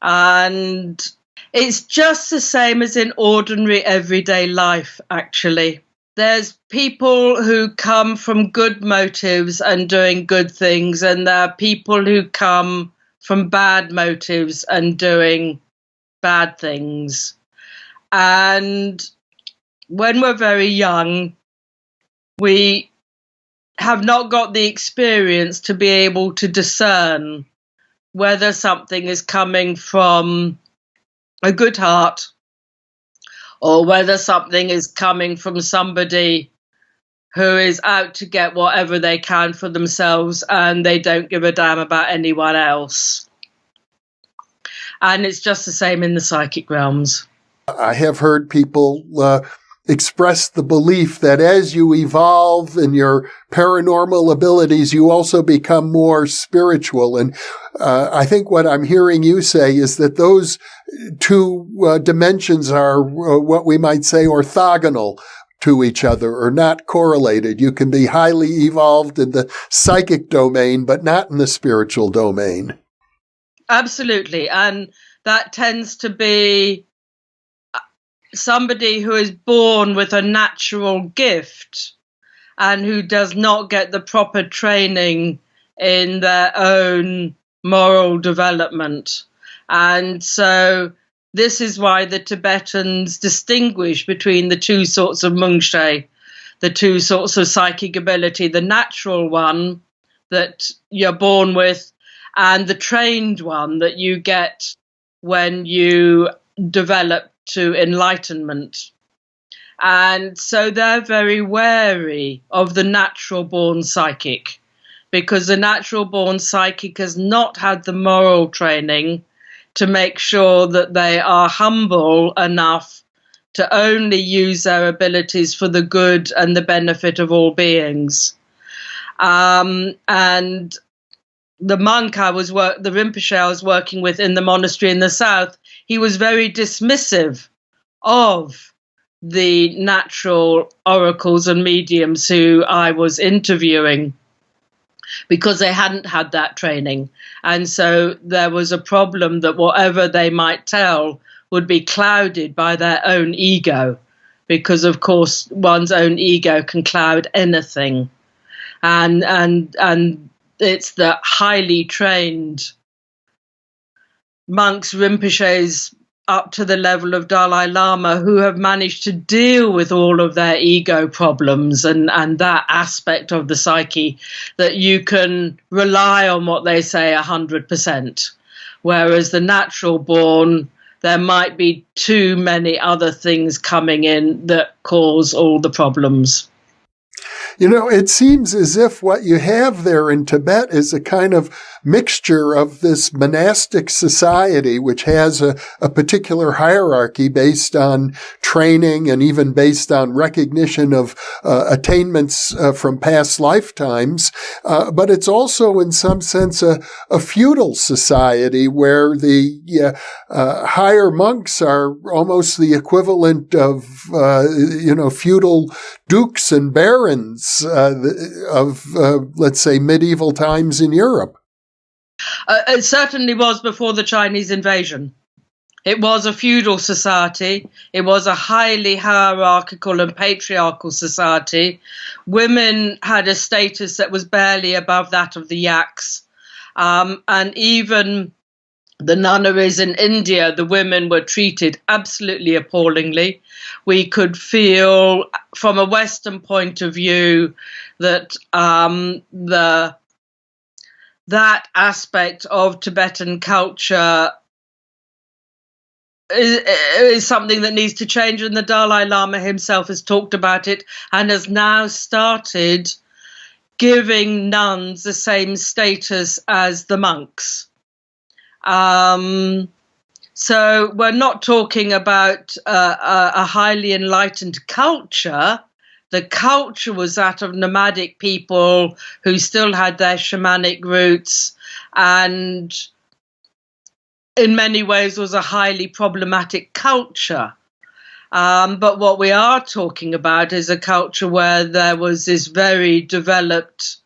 And it's just the same as in ordinary everyday life, actually. There's people who come from good motives and doing good things, and there are people who come from bad motives and doing bad things. And when we're very young, we have not got the experience to be able to discern whether something is coming from a good heart or whether something is coming from somebody who is out to get whatever they can for themselves and they don't give a damn about anyone else. And it's just the same in the psychic realms. I have heard people express the belief that as you evolve in your paranormal abilities, you also become more spiritual. And I think what I'm hearing you say is that those two dimensions are what we might say orthogonal to each other or not correlated. You can be highly evolved in the psychic domain, but not in the spiritual domain. Absolutely. And that tends to be somebody who is born with a natural gift and who does not get the proper training in their own moral development. And so this is why the Tibetans distinguish between the two sorts of mungshe, the two sorts of psychic ability, the natural one that you're born with and the trained one that you get when you develop to enlightenment. And so they're very wary of the natural born psychic, because the natural born psychic has not had the moral training to make sure that they are humble enough to only use their abilities for the good and the benefit of all beings. And the monk the Rinpoche I was working with in the monastery in the south, he was very dismissive of the natural oracles and mediums who I was interviewing because they hadn't had that training. And so there was a problem that whatever they might tell would be clouded by their own ego, because of course one's own ego can cloud anything. And it's the highly trained monks, Rinpoches, up to the level of Dalai Lama, who have managed to deal with all of their ego problems and that aspect of the psyche, that you can rely on what they say 100%. Whereas the natural born, there might be too many other things coming in that cause all the problems. You know, it seems as if what you have there in Tibet is a kind of mixture of this monastic society, which has a particular hierarchy based on training and even based on recognition of attainments from past lifetimes. But it's also, in some sense, a feudal society where the higher monks are almost the equivalent of, feudal dukes and barons of, let's say, medieval times in Europe. It certainly was before the Chinese invasion. It was a feudal society. It was a highly hierarchical and patriarchal society. Women had a status that was barely above that of the yaks. And even the nunneries in India, the women were treated absolutely appallingly. We could feel, from a Western point of view, that that aspect of Tibetan culture is something that needs to change, and the Dalai Lama himself has talked about it and has now started giving nuns the same status as the monks. So we're not talking about a highly enlightened culture, The culture was that of nomadic people who still had their shamanic roots, and in many ways was a highly problematic culture. But what we are talking about is a culture where there was this very developed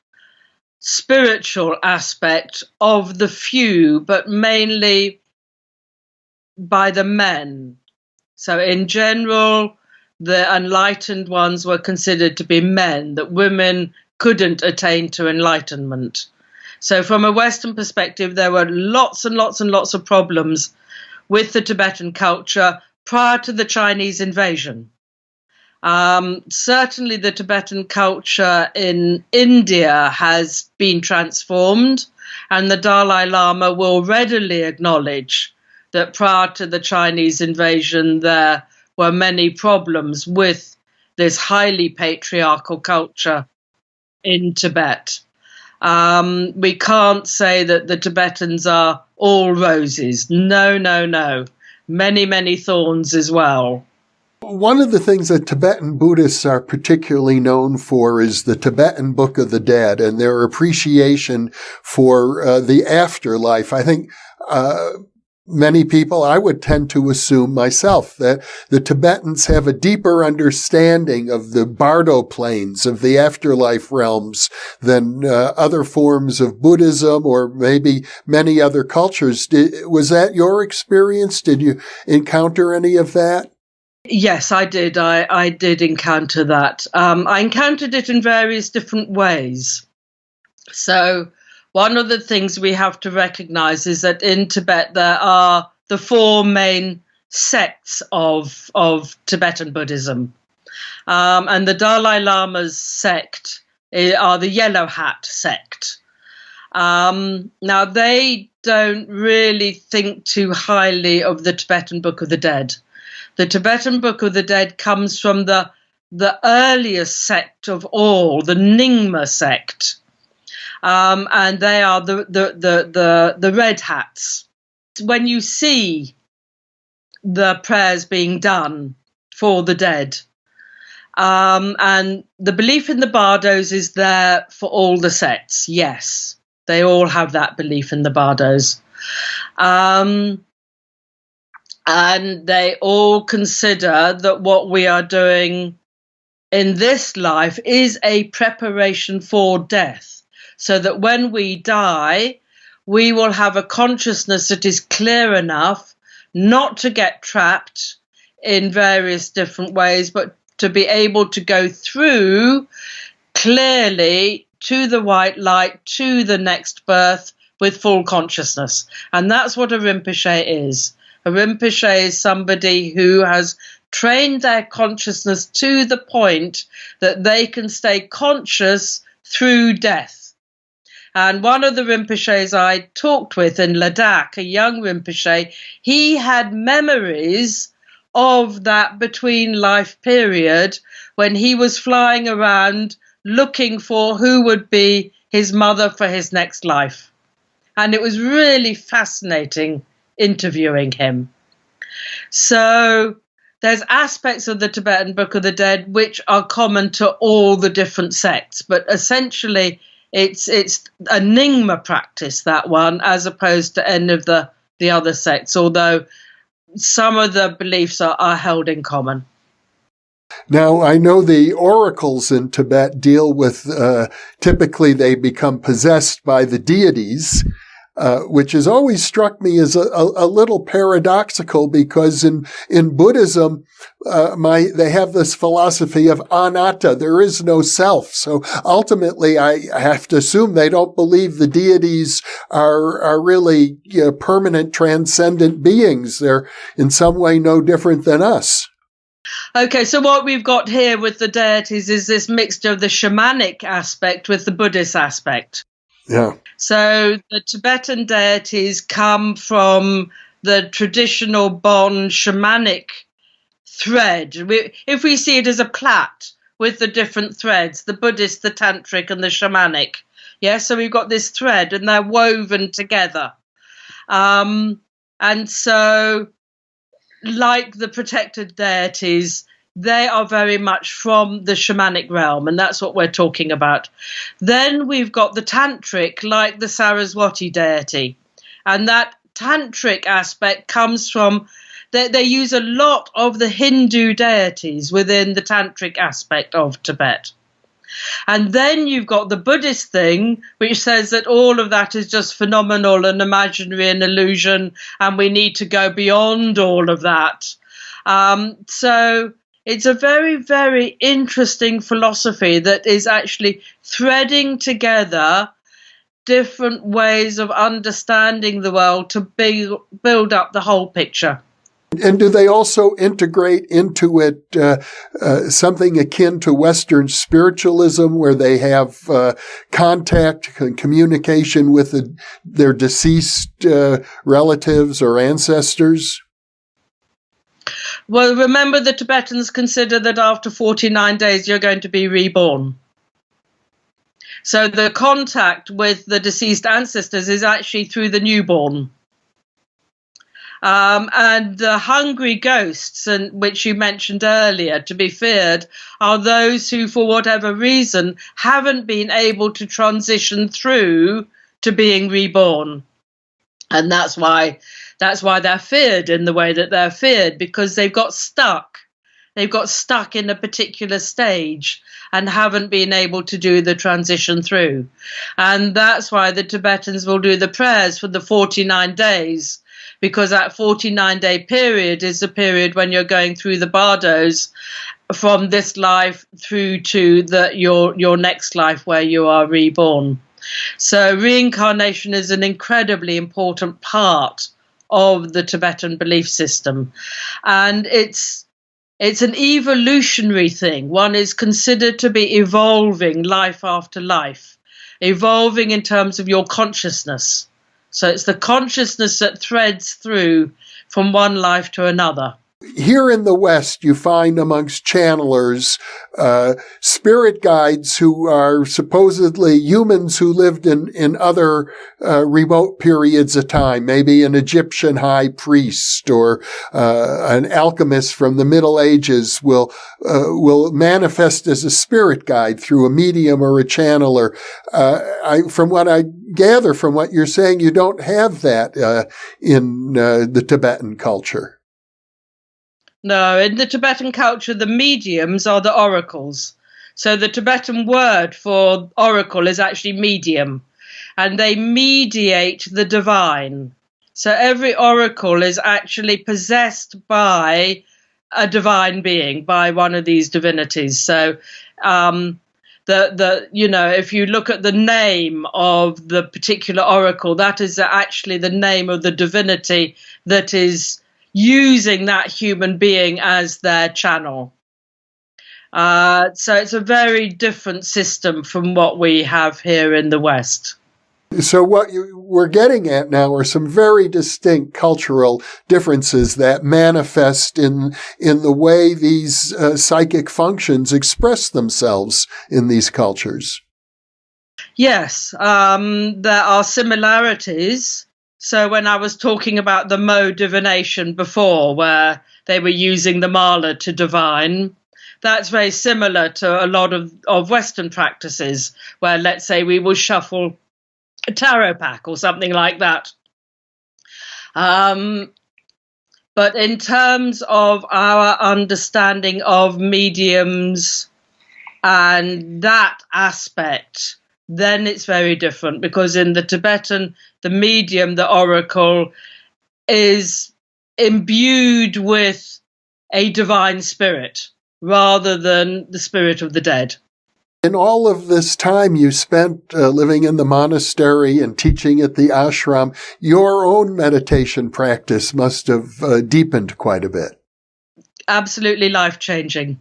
spiritual aspect of the few, but mainly by the men. So in general, the enlightened ones were considered to be men, that women couldn't attain to enlightenment. So from a Western perspective, there were lots and lots and lots of problems with the Tibetan culture prior to the Chinese invasion. Certainly the Tibetan culture in India has been transformed, and the Dalai Lama will readily acknowledge that prior to the Chinese invasion, there were many problems with this highly patriarchal culture in Tibet. We can't say that the Tibetans are all roses. No, no, no. Many, many thorns as well. One of the things that Tibetan Buddhists are particularly known for is the Tibetan Book of the Dead and their appreciation for the afterlife. I think many people, I would tend to assume myself, that the Tibetans have a deeper understanding of the Bardo planes, of the afterlife realms, than other forms of Buddhism or maybe many other cultures. Was that your experience? Did you encounter any of that? Yes, I did. I did encounter that. I encountered it in various different ways. So one of the things we have to recognize is that in Tibet there are the four main sects of Tibetan Buddhism. And the Dalai Lama's sect are the Yellow Hat sect. Now, they don't really think too highly of the Tibetan Book of the Dead. The Tibetan Book of the Dead comes from the earliest sect of all, the Nyingma sect. And they are the red hats. When you see the prayers being done for the dead, and the belief in the Bardos is there for all the sects. Yes, they all have that belief in the Bardos. And they all consider that what we are doing in this life is a preparation for death, so that when we die, we will have a consciousness that is clear enough not to get trapped in various different ways, but to be able to go through clearly to the white light, to the next birth with full consciousness. And that's what a Rinpoche is. A Rinpoche is somebody who has trained their consciousness to the point that they can stay conscious through death. And one of the Rinpoches I talked with in Ladakh, a young Rinpoche, he had memories of that between life period when he was flying around looking for who would be his mother for his next life. And it was really fascinating interviewing him. So there's aspects of the Tibetan Book of the Dead which are common to all the different sects, but essentially it's a Nyingma practice, that one, as opposed to any of the other sects, although some of the beliefs are held in common. Now, I know the oracles in Tibet deal with, typically they become possessed by the deities, which has always struck me as a little paradoxical, because in Buddhism, they have this philosophy of anatta. There is no self. So ultimately, I have to assume they don't believe the deities are really permanent, transcendent beings. They're in some way no different than us. Okay, so what we've got here with the deities is this mixture of the shamanic aspect with the Buddhist aspect. Yeah. So the Tibetan deities come from the traditional Bon shamanic thread. If we see it as a plait with the different threads, the Buddhist, the Tantric, and the shamanic. Yeah, so we've got this thread and they're woven together. And so, like the protected deities, they are very much from the shamanic realm, and that's what we're talking about. Then we've got the tantric, like the Saraswati deity, and that tantric aspect comes from, they use a lot of the Hindu deities within the tantric aspect of Tibet. And then you've got the Buddhist thing, which says that all of that is just phenomenal and imaginary and illusion, and we need to go beyond all of that. So it's a very, very interesting philosophy that is actually threading together different ways of understanding the world to build up the whole picture. And do they also integrate into it something akin to Western spiritualism, where they have contact and communication with their deceased relatives or ancestors? Well, remember, the Tibetans consider that after 49 days you're going to be reborn. So the contact with the deceased ancestors is actually through the newborn. And the hungry ghosts, which you mentioned earlier, to be feared, are those who, for whatever reason, haven't been able to transition through to being reborn. And that's why they're feared in the way that they're feared, because they've got stuck. They've got stuck in a particular stage and haven't been able to do the transition through. And that's why the Tibetans will do the prayers for the 49 days, because that 49-day period is the period when you're going through the Bardos from this life through to your next life where you are reborn. So reincarnation is an incredibly important part of the Tibetan belief system. And it's an evolutionary thing. One is considered to be evolving life after life, evolving in terms of your consciousness. So it's the consciousness that threads through from one life to another. Here in the West, you find amongst channelers spirit guides who are supposedly humans who lived in other remote periods of time, maybe an Egyptian high priest or an alchemist from the Middle Ages will manifest as a spirit guide through a medium or a channeler. From what I gather from what you're saying, you don't have that in the Tibetan culture. No, in the Tibetan culture, the mediums are the oracles. So the Tibetan word for oracle is actually medium, and they mediate the divine. So every oracle is actually possessed by a divine being, by one of these divinities. So if you look at the name of the particular oracle, that is actually the name of the divinity that is using that human being as their channel. So it's a very different system from what we have here in the West. So what we're getting at now are some very distinct cultural differences that manifest in the way these psychic functions express themselves in these cultures. Yes, there are similarities. So when I was talking about the Mo divination before, where they were using the mala to divine, that's very similar to a lot of Western practices, where, let's say, we will shuffle a tarot pack or something like that. But in terms of our understanding of mediums and that aspect, then it's very different, because in the Tibetan, the medium, the oracle, is imbued with a divine spirit rather than the spirit of the dead. In all of this time you spent living in the monastery and teaching at the ashram, your own meditation practice must have deepened quite a bit. Absolutely life-changing.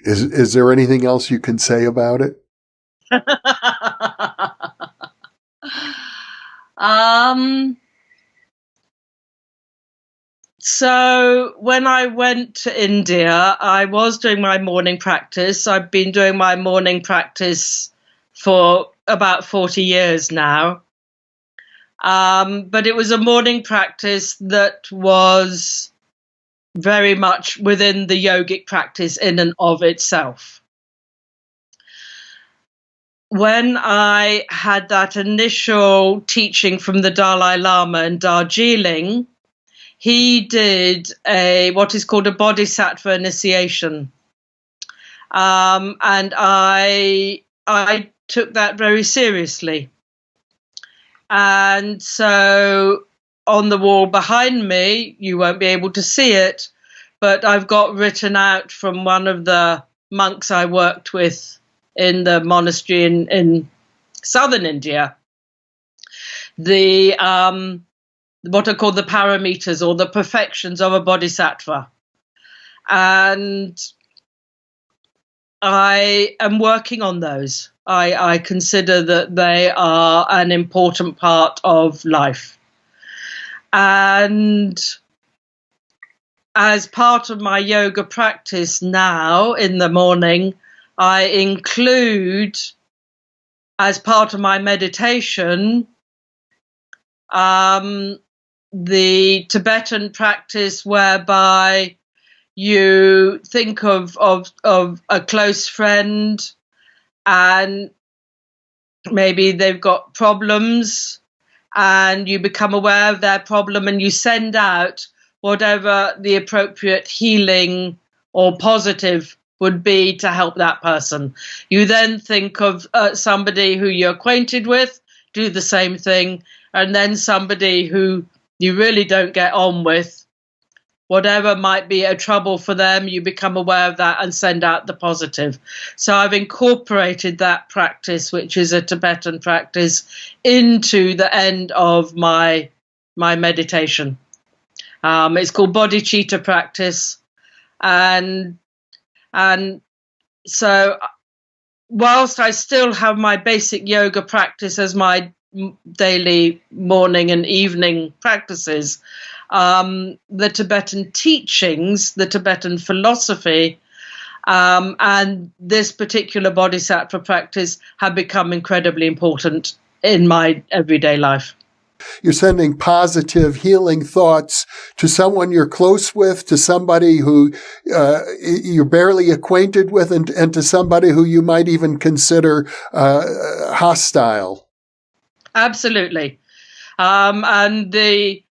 Is there anything else you can say about it? So when I went to India, I was doing my morning practice. I've been doing my morning practice for about 40 years now. But it was a morning practice that was very much within the yogic practice in and of itself. When I had that initial teaching from the Dalai Lama in Darjeeling, he did what is called a bodhisattva initiation. And I took that very seriously. And so on the wall behind me, you won't be able to see it, but I've got written out from one of the monks I worked with in the monastery in southern India, the what are called the parameters, or the perfections of a bodhisattva. And I am working on those. I consider that they are an important part of life. And as part of my yoga practice now in the morning, I include, as part of my meditation, the Tibetan practice whereby you think of a close friend and maybe they've got problems, and you become aware of their problem and you send out whatever the appropriate healing or positive would be to help that person. You then think of somebody who you're acquainted with, do the same thing, and then somebody who you really don't get on with, whatever might be a trouble for them, you become aware of that and send out the positive. So I've incorporated that practice, which is a Tibetan practice, into the end of my meditation. It's called bodhicitta practice. And so whilst I still have my basic yoga practice as my daily morning and evening practices, the Tibetan teachings, the Tibetan philosophy, and this particular bodhisattva practice have become incredibly important in my everyday life. You're sending positive, healing thoughts to someone you're close with, to somebody who you're barely acquainted with, and to somebody who you might even consider hostile. Absolutely. And the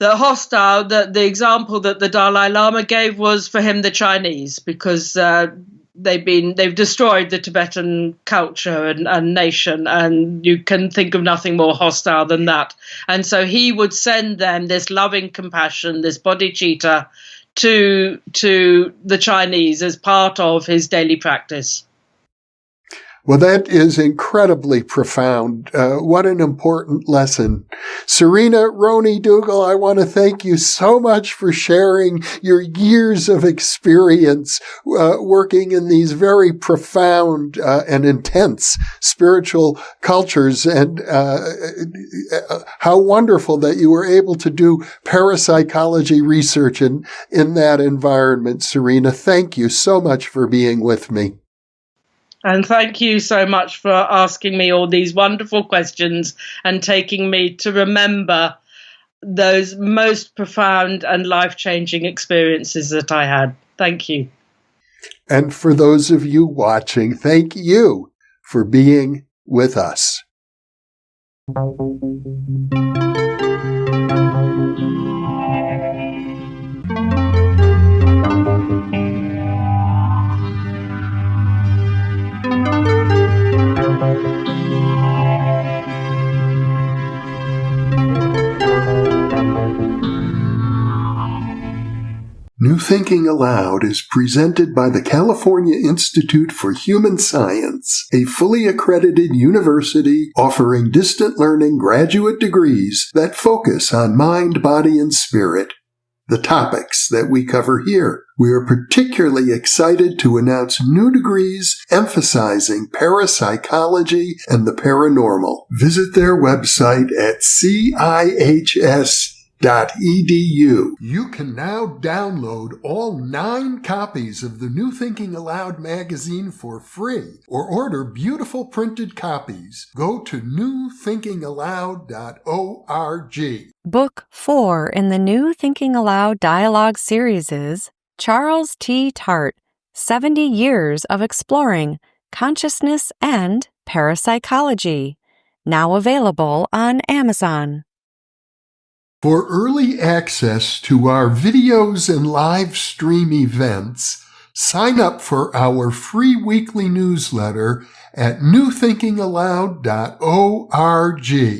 hostile, the example that the Dalai Lama gave was for him the Chinese, because they've destroyed the Tibetan culture and nation, and you can think of nothing more hostile than that. And so he would send them this loving compassion, this bodhicitta, to the Chinese as part of his daily practice. Well, that is incredibly profound. What an important lesson. Serena, Rooney-Dougal, I want to thank you so much for sharing your years of experience working in these very profound and intense spiritual cultures, and how wonderful that you were able to do parapsychology research in that environment. Serena, thank you so much for being with me. And thank you so much for asking me all these wonderful questions and taking me to remember those most profound and life-changing experiences that I had. Thank you. And for those of you watching, thank you for being with us. New Thinking Aloud is presented by the California Institute for Human Science, a fully accredited university offering distant learning graduate degrees that focus on mind, body, and spirit. The topics that we cover here. We are particularly excited to announce new degrees emphasizing parapsychology and the paranormal. Visit their website at CIHS You can now download all 9 copies of the New Thinking Aloud magazine for free or order beautiful printed copies. Go to newthinkingaloud.org. Book 4 in the New Thinking Aloud dialogue series is Charles T. Tart, 70 Years of Exploring Consciousness and Parapsychology, now available on Amazon. For early access to our videos and live stream events, sign up for our free weekly newsletter at newthinkingaloud.org.